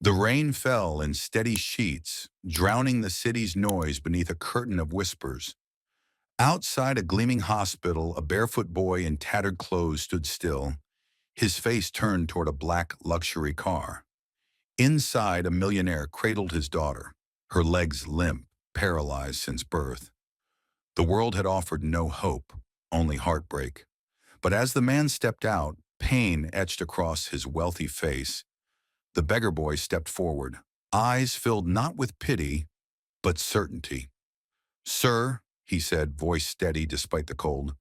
The rain fell in steady sheets, drowning the city's noise beneath a curtain of whispers. Outside a gleaming hospital, a barefoot boy in tattered clothes stood still, his face turned toward a black luxury car. Inside, a millionaire cradled his daughter, her legs limp, paralyzed since birth. The world had offered no hope, only heartbreak. But as the man stepped out, pain etched across his wealthy face. The beggar boy stepped forward, eyes filled not with pity, but certainty. "Sir," he said, voice steady despite the cold,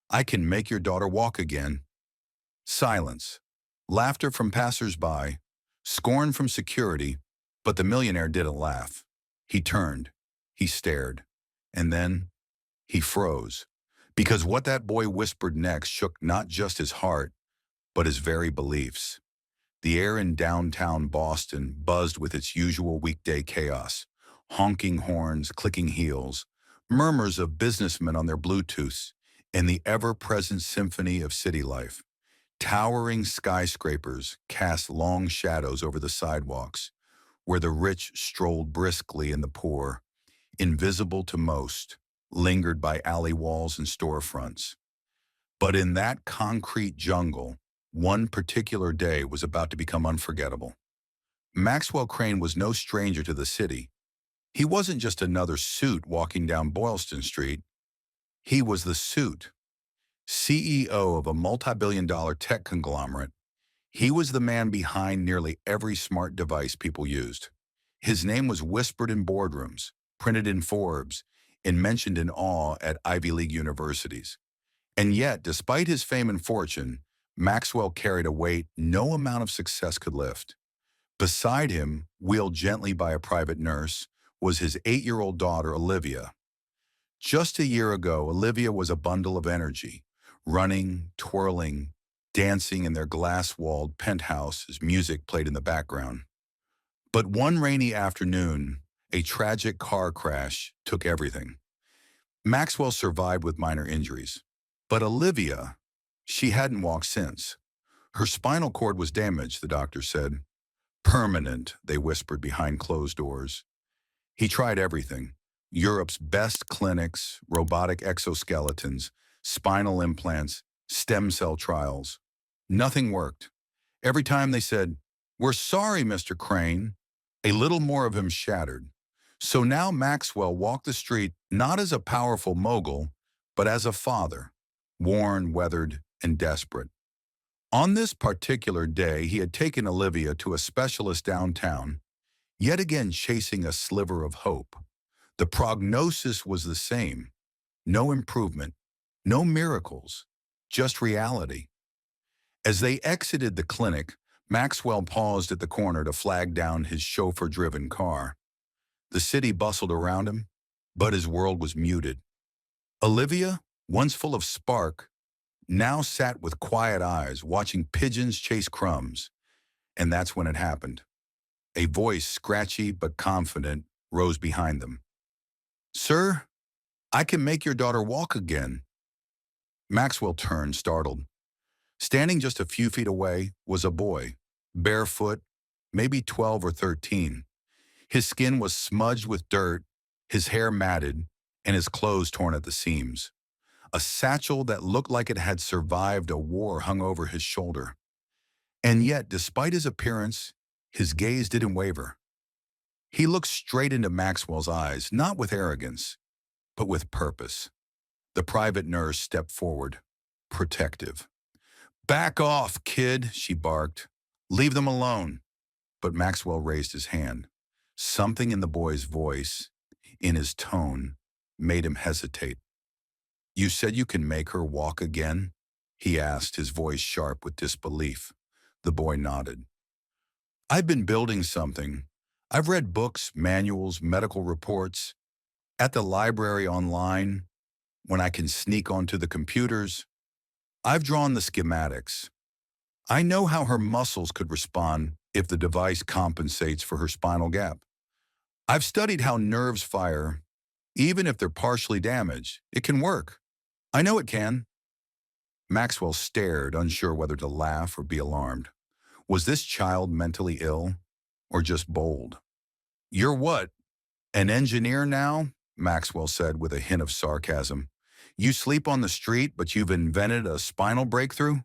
"I can make your daughter walk again." Silence. Laughter from passers-by, scorn from security, but the millionaire didn't laugh. He turned, he stared, and then he froze. Because what that boy whispered next shook not just his heart, but his very beliefs. The air in downtown Boston buzzed with its usual weekday chaos. Honking horns, clicking heels, murmurs of businessmen on their Bluetooths, and the ever-present symphony of city life. Towering skyscrapers cast long shadows over the sidewalks, where the rich strolled briskly and the poor, invisible to most, lingered by alley walls and storefronts. But in that concrete jungle, one particular day was about to become unforgettable. Maxwell Crane was no stranger to the city. He wasn't just another suit walking down Boylston Street. He was the suit. CEO of a multi-billion-dollar tech conglomerate, he was the man behind nearly every smart device people used. His name was whispered in boardrooms, printed in Forbes, and mentioned in awe at Ivy League universities. And yet, despite his fame and fortune, Maxwell carried a weight no amount of success could lift. Beside him, wheeled gently by a private nurse, was his 8-year-old daughter, Olivia. Just a year ago, Olivia was a bundle of energy, running, twirling, dancing in their glass-walled penthouse as music played in the background. But one rainy afternoon, a tragic car crash took everything. Maxwell survived with minor injuries. But Olivia, she hadn't walked since. Her spinal cord was damaged, the doctor said. Permanent, they whispered behind closed doors. He tried everything. Europe's best clinics, robotic exoskeletons, spinal implants, stem cell trials. Nothing worked. Every time they said, "We're sorry, Mr. Crane," a little more of him shattered. So now Maxwell walked the street not as a powerful mogul, but as a father, worn, weathered, and desperate. On this particular day, he had taken Olivia to a specialist downtown, yet again chasing a sliver of hope. The prognosis was the same. No improvement, no miracles, just reality. As they exited the clinic, Maxwell paused at the corner to flag down his chauffeur-driven car. The city bustled around him, but his world was muted. Olivia, once full of spark, now sat with quiet eyes watching pigeons chase crumbs. And that's when it happened. A voice, scratchy but confident, rose behind them. "Sir, I can make your daughter walk again." Maxwell turned, startled. Standing just a few feet away was a boy, barefoot, maybe 12 or 13. His skin was smudged with dirt, his hair matted, and his clothes torn at the seams. A satchel that looked like it had survived a war hung over his shoulder. And yet, despite his appearance, his gaze didn't waver. He looked straight into Maxwell's eyes, not with arrogance, but with purpose. The private nurse stepped forward, protective. "Back off, kid," she barked. "Leave them alone." But Maxwell raised his hand. Something in the boy's voice, in his tone, made him hesitate. "You said you can make her walk again?" he asked, his voice sharp with disbelief. The boy nodded. "I've been building something. I've read books, manuals, medical reports. At the library online, when I can sneak onto the computers, I've drawn the schematics. I know how her muscles could respond if the device compensates for her spinal gap. I've studied how nerves fire. Even if they're partially damaged, it can work. I know it can." Maxwell stared, unsure whether to laugh or be alarmed. Was this child mentally ill? or just bold? You're what? An engineer now? Maxwell said with a hint of sarcasm. You sleep on the street, but you've invented a spinal breakthrough?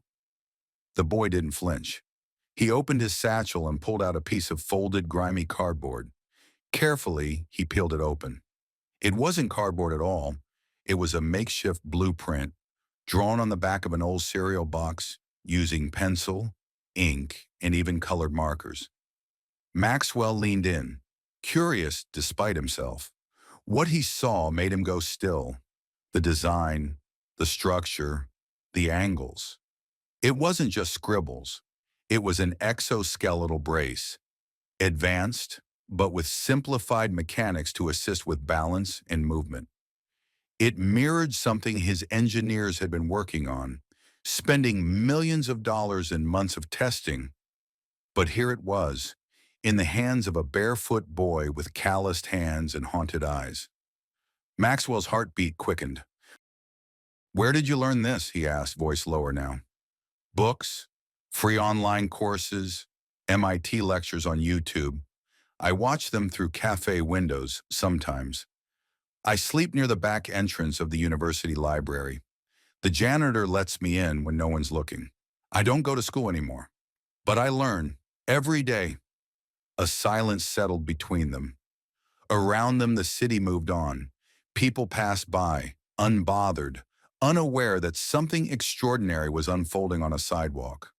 The boy didn't flinch. He opened his satchel and pulled out a piece of folded, grimy cardboard. Carefully, he peeled it open. It wasn't cardboard at all. It was a makeshift blueprint drawn on the back of an old cereal box using pencil, ink, and even colored markers. Maxwell leaned in, curious despite himself. What he saw made him go still. The design, the structure, the angles. It wasn't just scribbles. It was an exoskeletal brace, advanced, but with simplified mechanics to assist with balance and movement. It mirrored something his engineers had been working on, spending millions of dollars and months of testing. But here it was, in the hands of a barefoot boy with calloused hands and haunted eyes. Maxwell's heartbeat quickened. Where did you learn this? He asked, voice lower now. Books, free online courses, MIT lectures on YouTube. I watch them through cafe windows sometimes. I sleep near the back entrance of the university library. The janitor lets me in when no one's looking. I don't go to school anymore, but I learn every day. A silence settled between them. Around them, the city moved on. People passed by, unbothered, unaware that something extraordinary was unfolding on a sidewalk.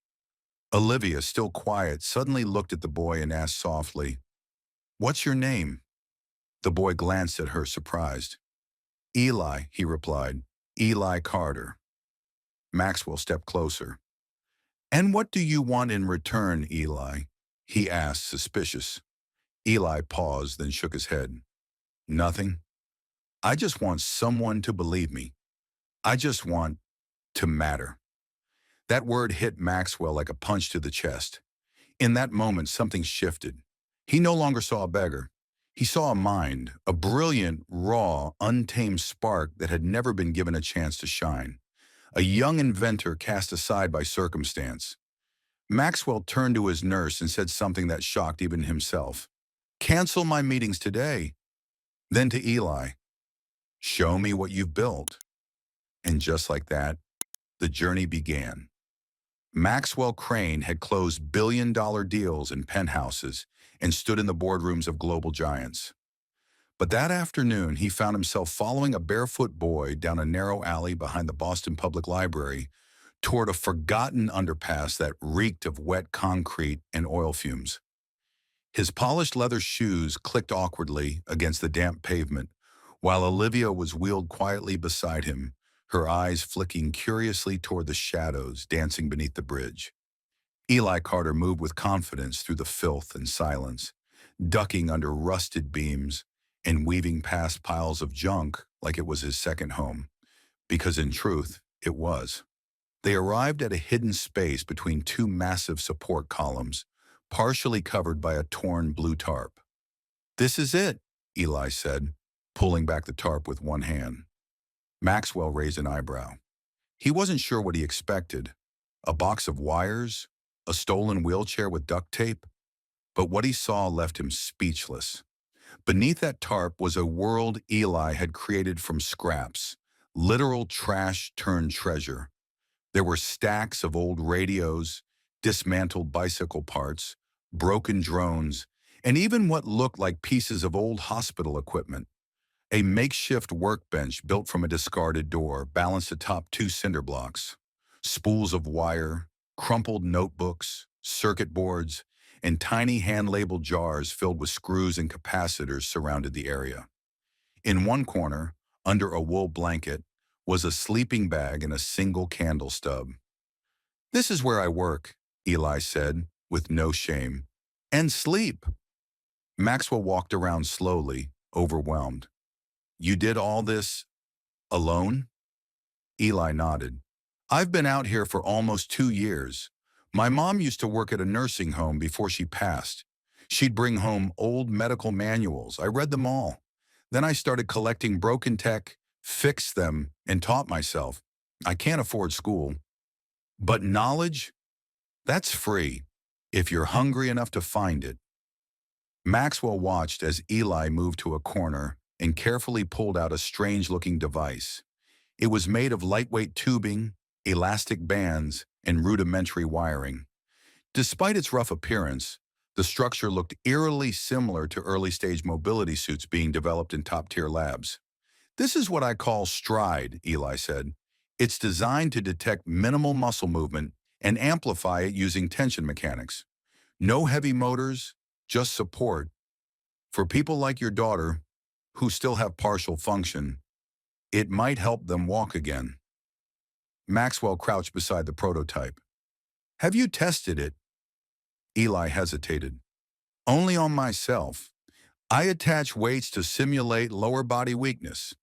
Olivia, still quiet, suddenly looked at the boy and asked softly, "What's your name?" The boy glanced at her, surprised. "Eli," he replied. "Eli Carter." Maxwell stepped closer. "And what do you want in return, Eli?" he asked, suspicious. Eli paused, then shook his head. "Nothing. I just want someone to believe me. I just want to matter." That word hit Maxwell like a punch to the chest. In that moment, something shifted. He no longer saw a beggar. He saw a mind, a brilliant, raw, untamed spark that had never been given a chance to shine. A young inventor cast aside by circumstance. Maxwell turned to his nurse and said something that shocked even himself. "Cancel my meetings today." Then to Eli, "Show me what you've built." And just like that, the journey began. Maxwell Crane had closed billion-dollar deals in penthouses and stood in the boardrooms of global giants. But that afternoon, he found himself following a barefoot boy down a narrow alley behind the Boston Public Library toward a forgotten underpass that reeked of wet concrete and oil fumes. His polished leather shoes clicked awkwardly against the damp pavement, while Olivia was wheeled quietly beside him, her eyes flicking curiously toward the shadows dancing beneath the bridge. Eli Carter moved with confidence through the filth and silence, ducking under rusted beams and weaving past piles of junk like it was his second home, because in truth, it was. They arrived at a hidden space between two massive support columns, partially covered by a torn blue tarp. "This is it," Eli said, pulling back the tarp with one hand. Maxwell raised an eyebrow. He wasn't sure what he expected. A box of wires? A stolen wheelchair with duct tape? But what he saw left him speechless. Beneath that tarp was a world Eli had created from scraps, literal trash turned treasure. There were stacks of old radios, dismantled bicycle parts, broken drones, and even what looked like pieces of old hospital equipment. A makeshift workbench built from a discarded door balanced atop two cinder blocks. Spools of wire, crumpled notebooks, circuit boards, and tiny hand-labeled jars filled with screws and capacitors surrounded the area. In one corner, under a wool blanket, was a sleeping bag and a single candle stub. "This is where I work," Eli said, with no shame. "And sleep." Maxwell walked around slowly, overwhelmed. "You did all this alone?" Eli nodded. "I've been out here for almost 2 years. My mom used to work at a nursing home before she passed. She'd bring home old medical manuals. I read them all. Then I started collecting broken tech, fixed them, and taught myself. I can't afford school. But knowledge? That's free, if you're hungry enough to find it." Maxwell watched as Eli moved to a corner and carefully pulled out a strange-looking device. It was made of lightweight tubing, elastic bands, and rudimentary wiring. Despite its rough appearance, the structure looked eerily similar to early-stage mobility suits being developed in top-tier labs. "This is what I call stride," Eli said. "It's designed to detect minimal muscle movement and amplify it using tension mechanics. No heavy motors, just support. For people like your daughter, who still have partial function, it might help them walk again." Maxwell crouched beside the prototype. "Have you tested it?" Eli hesitated. "Only on myself. I attach weights to simulate lower body weakness.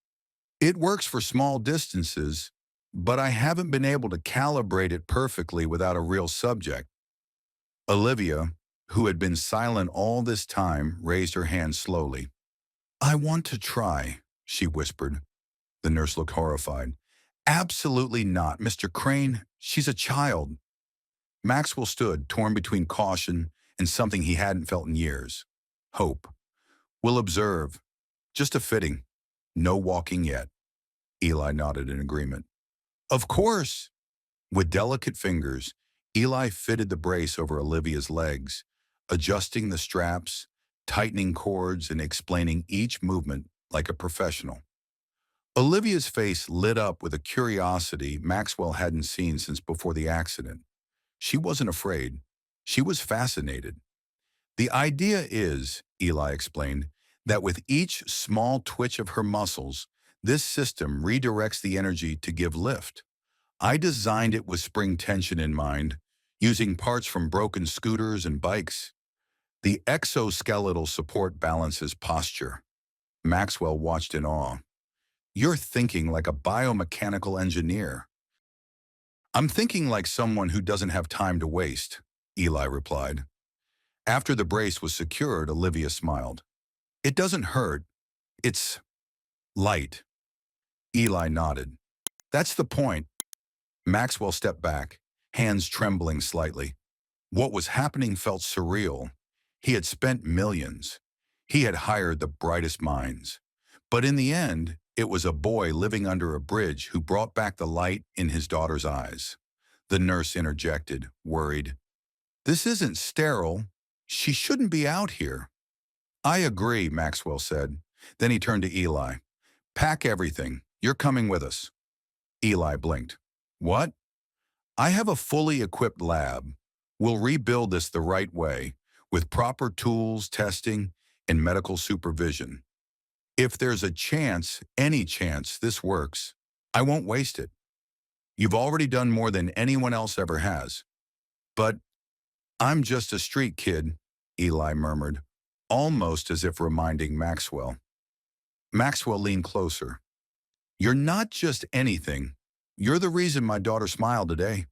It works for small distances, but I haven't been able to calibrate it perfectly without a real subject." Olivia, who had been silent all this time, raised her hand slowly. "I want to try," she whispered. The nurse looked horrified. "Absolutely not, Mr. Crane. She's a child." Maxwell stood, torn between caution and something he hadn't felt in years. Hope. "We'll observe. Just a fitting. No walking yet." Eli nodded in agreement. "Of course." With delicate fingers, Eli fitted the brace over Olivia's legs, adjusting the straps, tightening cords, and explaining each movement like a professional. Olivia's face lit up with a curiosity Maxwell hadn't seen since before the accident. She wasn't afraid. She was fascinated. "The idea is," Eli explained, "that with each small twitch of her muscles, this system redirects the energy to give lift. I designed it with spring tension in mind, using parts from broken scooters and bikes. The exoskeletal support balances posture." Maxwell watched in awe. "You're thinking like a biomechanical engineer." "I'm thinking like someone who doesn't have time to waste," Eli replied. After the brace was secured, Olivia smiled. "It doesn't hurt. It's light." Eli nodded. "That's the point." Maxwell stepped back, hands trembling slightly. What was happening felt surreal. He had spent millions. He had hired the brightest minds. But in the end, it was a boy living under a bridge who brought back the light in his daughter's eyes. The nurse interjected, worried. "This isn't sterile. She shouldn't be out here." "I agree," Maxwell said. Then he turned to Eli. "Pack everything. You're coming with us." Eli blinked. "What?" "I have a fully equipped lab. We'll rebuild this the right way, with proper tools, testing, and medical supervision. If there's a chance, any chance, this works, I won't waste it. You've already done more than anyone else ever has." "But I'm just a street kid," Eli murmured, almost as if reminding Maxwell. Maxwell leaned closer. "You're not just anything. You're the reason my daughter smiled today."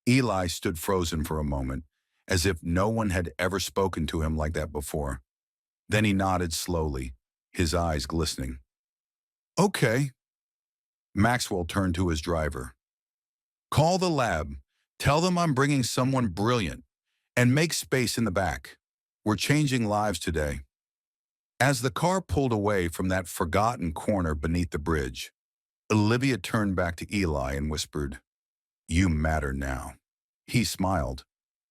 Eli stood frozen for a moment, as if no one had ever spoken to him like that before. Then he nodded slowly, his eyes glistening. "Okay." Maxwell turned to his driver. "Call the lab. Tell them I'm bringing someone brilliant. And make space in the back. We're changing lives today." As the car pulled away from that forgotten corner beneath the bridge, Olivia turned back to Eli and whispered, "You matter now." He smiled,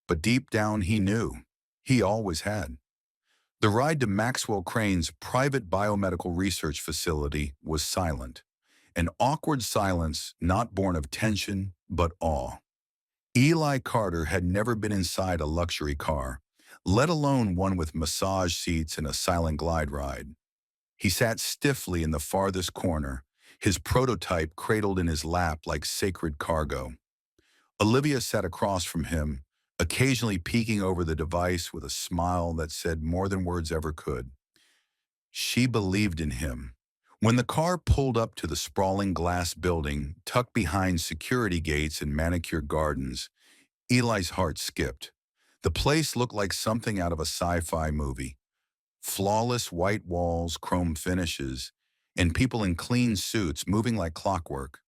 but deep down he knew. He always had. The ride to Maxwell Crane's private biomedical research facility was silent, an awkward silence not born of tension but awe. Eli Carter had never been inside a luxury car, let alone one with massage seats and a silent glide ride. He sat stiffly in the farthest corner, his prototype cradled in his lap like sacred cargo. Olivia sat across from him, occasionally peeking over the device with a smile that said more than words ever could. She believed in him. When the car pulled up to the sprawling glass building, tucked behind security gates and manicured gardens, Eli's heart skipped. The place looked like something out of a sci-fi movie. Flawless white walls, chrome finishes, and people in clean suits moving like clockwork.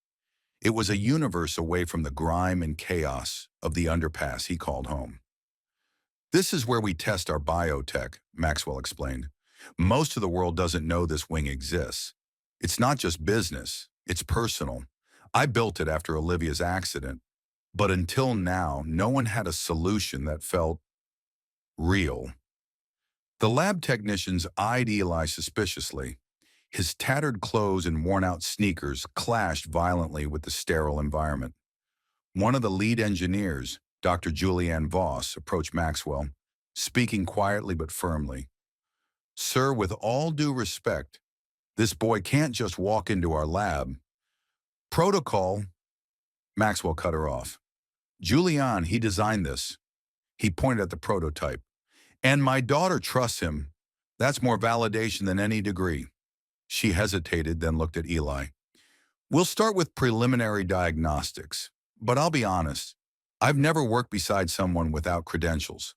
It was a universe away from the grime and chaos of the underpass he called home. This is where we test our biotech, Maxwell explained. Most of the world doesn't know this wing exists. It's not just business, it's personal. I built it after Olivia's accident, but until now, no one had a solution that felt real. The lab technicians eyed Eli suspiciously. His tattered clothes and worn-out sneakers clashed violently with the sterile environment. One of the lead engineers, Dr. Julianne Voss, approached Maxwell, speaking quietly but firmly. Sir, with all due respect, this boy can't just walk into our lab. Protocol, Maxwell cut her off. Julianne, he designed this. He pointed at the prototype. And my daughter trusts him. That's more validation than any degree. She hesitated, then looked at Eli. We'll start with preliminary diagnostics, but I'll be honest. I've never worked beside someone without credentials.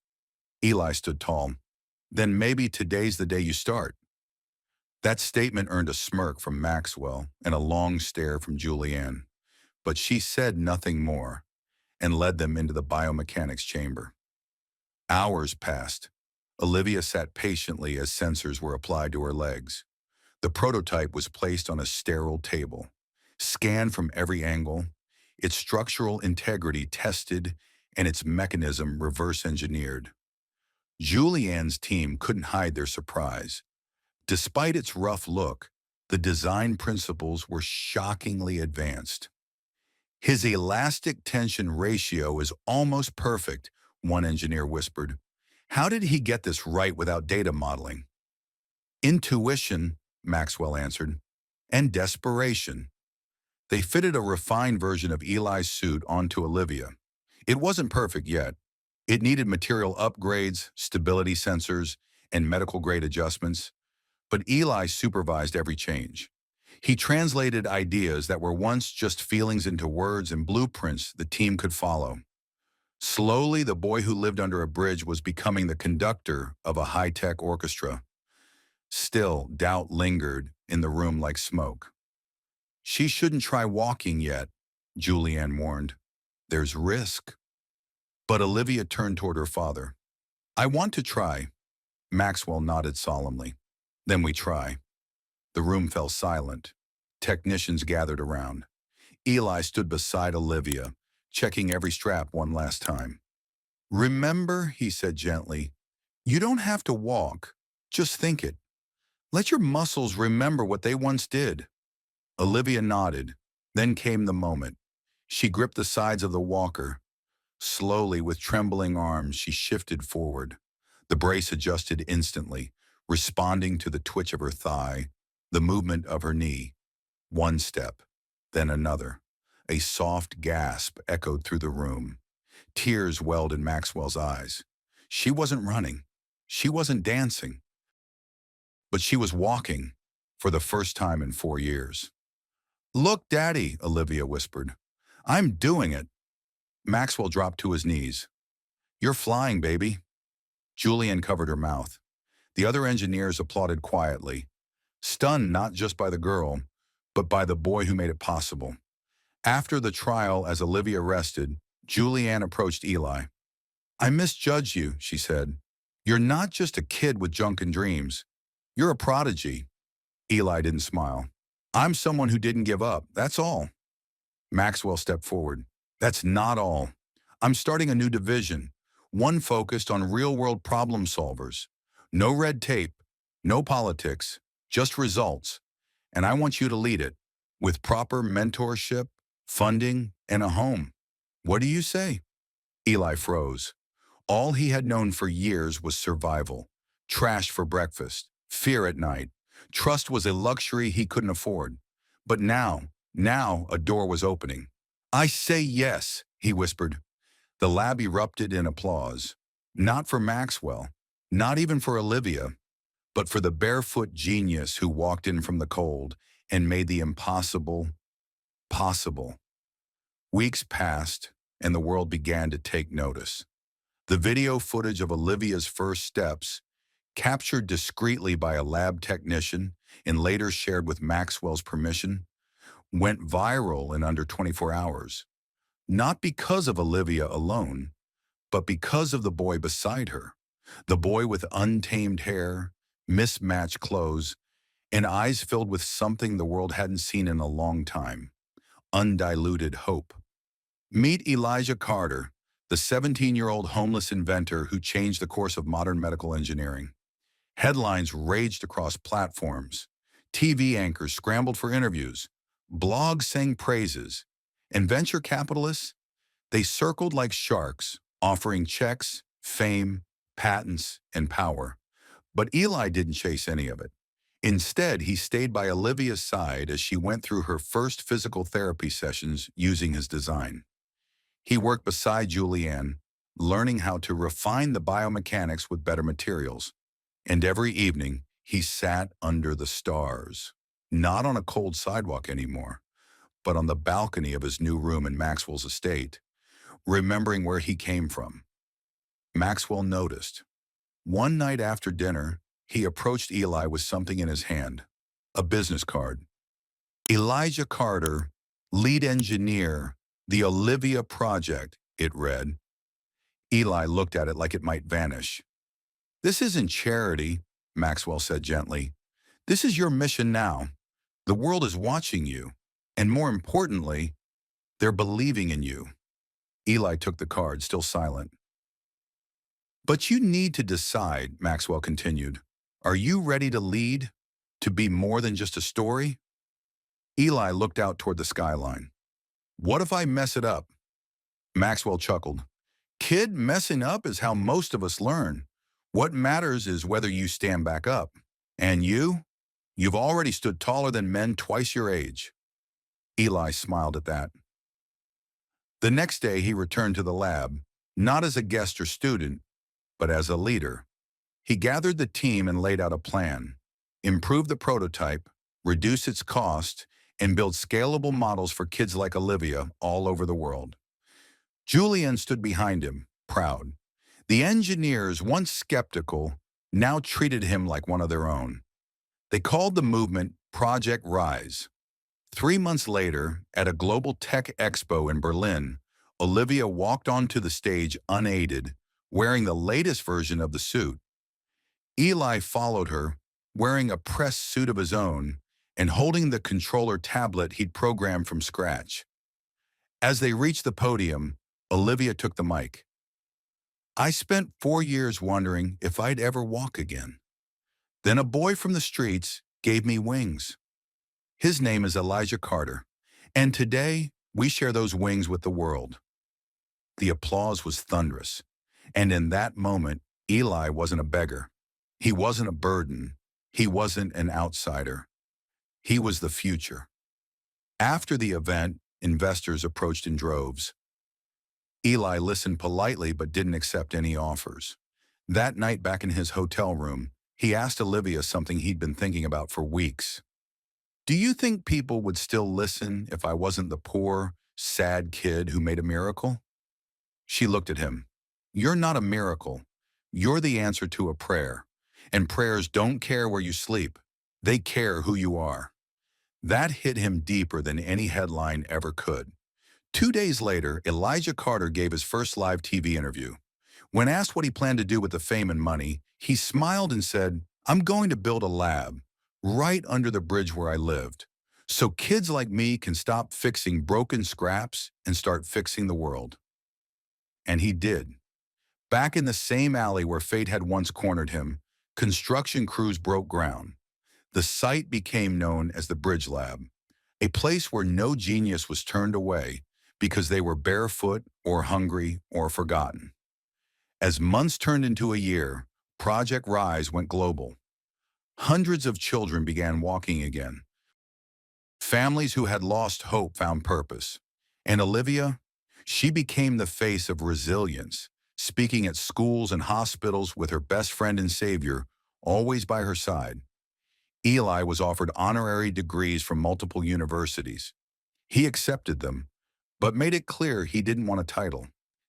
Eli stood tall. Then maybe today's the day you start. That statement earned a smirk from Maxwell and a long stare from Julianne, but she said nothing more and led them into the biomechanics chamber. Hours passed. Olivia sat patiently as sensors were applied to her legs. The prototype was placed on a sterile table, scanned from every angle, its structural integrity tested, and its mechanism reverse-engineered. Julianne's team couldn't hide their surprise. Despite its rough look, the design principles were shockingly advanced. His elastic tension ratio is almost perfect, one engineer whispered. How did he get this right without data modeling? Intuition, Maxwell answered, and desperation. They fitted a refined version of Eli's suit onto Olivia. It wasn't perfect yet. It needed material upgrades, stability sensors, and medical-grade adjustments. But Eli supervised every change. He translated ideas that were once just feelings into words and blueprints the team could follow. Slowly, the boy who lived under a bridge was becoming the conductor of a high-tech orchestra. Still, doubt lingered in the room like smoke. She shouldn't try walking yet, Julianne warned. There's risk. But Olivia turned toward her father. I want to try. Maxwell nodded solemnly. Then we try. The room fell silent. Technicians gathered around. Eli stood beside Olivia, checking every strap one last time. Remember, he said gently, you don't have to walk. Just think it. Let your muscles remember what they once did. Olivia nodded. Then came the moment. She gripped the sides of the walker. Slowly, with trembling arms, she shifted forward. The brace adjusted instantly, responding to the twitch of her thigh, the movement of her knee. One step, then another. A soft gasp echoed through the room. Tears welled in Maxwell's eyes. She wasn't running. She wasn't dancing. But she was walking, for the first time in 4 years. Look, Daddy, Olivia whispered. I'm doing it. Maxwell dropped to his knees. You're flying, baby. Julian covered her mouth. The other engineers applauded quietly, stunned not just by the girl, but by the boy who made it possible. After the trial, as Olivia rested, Julianne approached Eli. I misjudged you, she said. You're not just a kid with drunken dreams. You're a prodigy. Eli didn't smile. I'm someone who didn't give up, that's all. Maxwell stepped forward. That's not all. I'm starting a new division, one focused on real-world problem solvers. No red tape, no politics, just results. And I want you to lead it, with proper mentorship, funding, and a home. What do you say? Eli froze. All he had known for years was survival, trash for breakfast, fear at night. Trust was a luxury he couldn't afford. But now a door was opening. I say yes, he whispered. The lab erupted in applause. Not for Maxwell, not even for Olivia, but for the barefoot genius who walked in from the cold and made the impossible possible. Weeks passed, and the world began to take notice. The video footage of Olivia's first steps, captured discreetly by a lab technician and later shared with Maxwell's permission, went viral in under 24 hours. Not because of Olivia alone, but because of the boy beside her. The boy with untamed hair, mismatched clothes, and eyes filled with something the world hadn't seen in a long time: undiluted hope. Meet Elijah Carter, the 17-year-old homeless inventor who changed the course of modern medical engineering. Headlines raged across platforms. TV anchors scrambled for interviews. Blogs sang praises. And venture capitalists, they circled like sharks, offering checks, fame, patents, and power. But Eli didn't chase any of it. Instead, he stayed by Olivia's side as she went through her first physical therapy sessions using his design. He worked beside Julianne, learning how to refine the biomechanics with better materials. And every evening, he sat under the stars, not on a cold sidewalk anymore, but on the balcony of his new room in Maxwell's estate, remembering where he came from. Maxwell noticed. One night after dinner, he approached Eli with something in his hand, a business card. Elijah Carter, lead engineer, the Olivia Project, it read. Eli looked at it like it might vanish. "This isn't charity," Maxwell said gently. "This is your mission now. The world is watching you, and more importantly, they're believing in you." Eli took the card, still silent. "But you need to decide," Maxwell continued. "Are you ready to lead? To be more than just a story?" Eli looked out toward the skyline. "What if I mess it up?" Maxwell chuckled. "Kid, messing up is how most of us learn. What matters is whether you stand back up. And you've already stood taller than men twice your age." Eli smiled at that. The next day, he returned to the lab, not as a guest or student, but as a leader. He gathered the team and laid out a plan: improve the prototype, reduce its cost, and build scalable models for kids like Olivia all over the world. Julian stood behind him, proud. The engineers, once skeptical, now treated him like one of their own. They called the movement Project Rise. 3 months later, at a global tech expo in Berlin, Olivia walked onto the stage unaided, wearing the latest version of the suit. Eli followed her, wearing a pressed suit of his own and holding the controller tablet he'd programmed from scratch. As they reached the podium, Olivia took the mic. "I spent 4 years wondering if I'd ever walk again. Then a boy from the streets gave me wings. His name is Elijah Carter, and today we share those wings with the world." The applause was thunderous, and in that moment, Eli wasn't a beggar. He wasn't a burden. He wasn't an outsider. He was the future. After the event, investors approached in droves. Eli listened politely but didn't accept any offers. That night back in his hotel room, he asked Olivia something he'd been thinking about for weeks. "Do you think people would still listen if I wasn't the poor, sad kid who made a miracle?" She looked at him. "You're not a miracle. You're the answer to a prayer. And prayers don't care where you sleep. They care who you are." That hit him deeper than any headline ever could. 2 days later, Elijah Carter gave his first live TV interview. When asked what he planned to do with the fame and money, he smiled and said, "I'm going to build a lab right under the bridge where I lived, so kids like me can stop fixing broken scraps and start fixing the world." And he did. Back in the same alley where fate had once cornered him, construction crews broke ground. The site became known as the Bridge Lab, a place where no genius was turned away because they were barefoot or hungry or forgotten. As months turned into a year, Project Rise went global. Hundreds of children began walking again. Families who had lost hope found purpose. And Olivia, she became the face of resilience, speaking at schools and hospitals with her best friend and savior always by her side. Eli was offered honorary degrees from multiple universities. He accepted them, but made it clear he didn't want a title.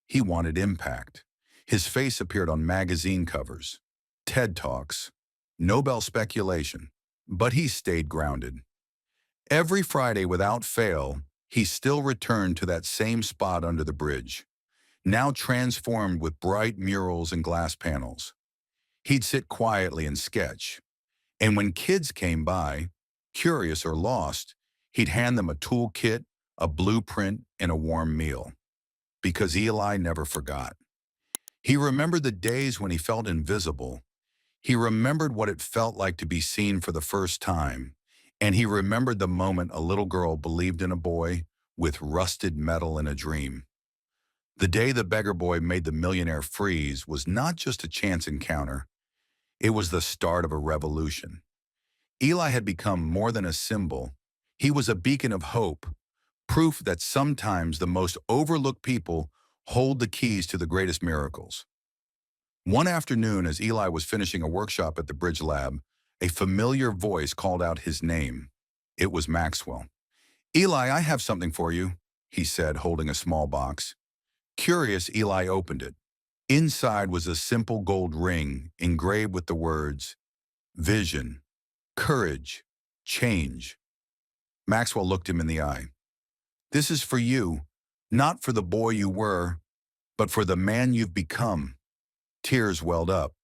He wanted impact. His face appeared on magazine covers, TED Talks, Nobel speculation, but he stayed grounded. Every Friday without fail, he still returned to that same spot under the bridge. now transformed with bright murals and glass panels. He'd sit quietly and sketch, and when kids came by, curious or lost, he'd hand them a toolkit, a blueprint, and a warm meal. Because Eli never forgot. He remembered the days when he felt invisible. He remembered what it felt like to be seen for the first time. And he remembered the moment a little girl believed in a boy with rusted metal and a dream. The day the beggar boy made the millionaire freeze was not just a chance encounter. It was the start of a revolution. Eli had become more than a symbol. He was a beacon of hope, proof that sometimes the most overlooked people hold the keys to the greatest miracles. One afternoon, as Eli was finishing a workshop at the Bridge Lab, a familiar voice called out his name. It was Maxwell. "Eli, I have something for you," he said, holding a small box. Curious, Eli opened it. Inside was a simple gold ring engraved with the words, "Vision, courage, change." Maxwell looked him in the eye. "This is for you, not for the boy you were, but for the man you've become." Tears welled up,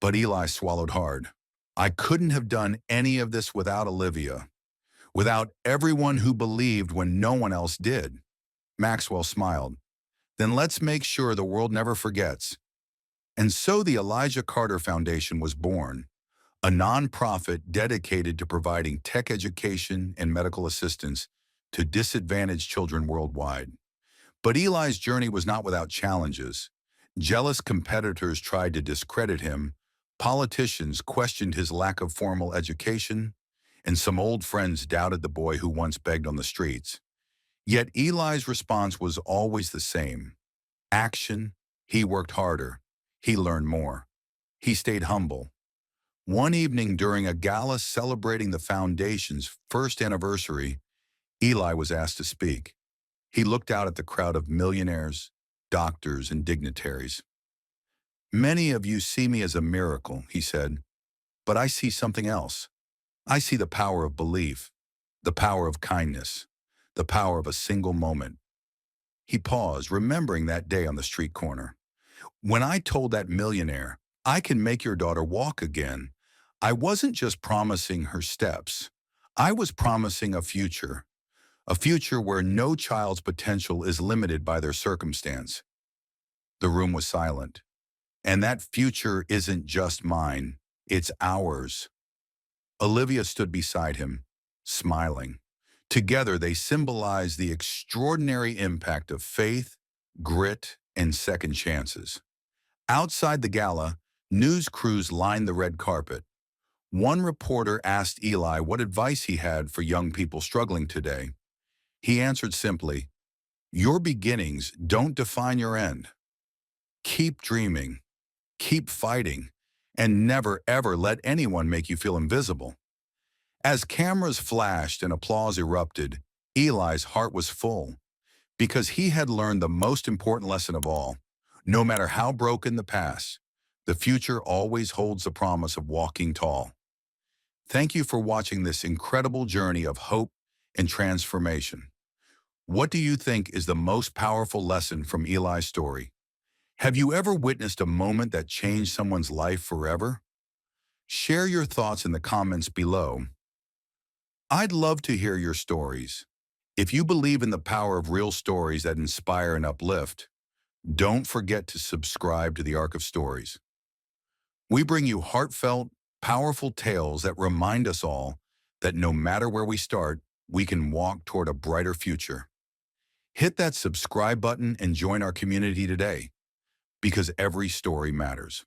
but Eli swallowed hard. "I couldn't have done any of this without Olivia, without everyone who believed when no one else did." Maxwell smiled. "Then let's make sure the world never forgets." And so the Elijah Carter Foundation was born, a nonprofit dedicated to providing tech education and medical assistance to disadvantaged children worldwide. But Eli's journey was not without challenges. Jealous competitors tried to discredit him, politicians questioned his lack of formal education, and some old friends doubted the boy who once begged on the streets. Yet Eli's response was always the same. Action. He worked harder. He learned more. He stayed humble. One evening during a gala celebrating the foundation's first anniversary, Eli was asked to speak. He looked out at the crowd of millionaires, doctors, and dignitaries. "Many of you see me as a miracle," he said, "but I see something else. I see the power of belief, the power of kindness, the power of a single moment." He paused, remembering that day on the street corner. "When I told that millionaire, 'I can make your daughter walk again,' I wasn't just promising her steps. I was promising a future where no child's potential is limited by their circumstance." The room was silent. "And that future isn't just mine, it's ours." Olivia stood beside him, smiling. Together, they symbolized the extraordinary impact of faith, grit, and second chances. Outside the gala, news crews lined the red carpet. One reporter asked Eli what advice he had for young people struggling today. He answered simply, "Your beginnings don't define your end. Keep dreaming, keep fighting, and never ever let anyone make you feel invisible." As cameras flashed and applause erupted, Eli's heart was full, because he had learned the most important lesson of all. No matter how broken the past, the future always holds the promise of walking tall. Thank you for watching this incredible journey of hope and transformation. What do you think is the most powerful lesson from Eli's story? Have you ever witnessed a moment that changed someone's life forever? Share your thoughts in the comments below. I'd love to hear your stories. If you believe in the power of real stories that inspire and uplift, don't forget to subscribe to the Arc of Stories. We bring you heartfelt, powerful tales that remind us all that no matter where we start, we can walk toward a brighter future. Hit that subscribe button and join our community today, because every story matters.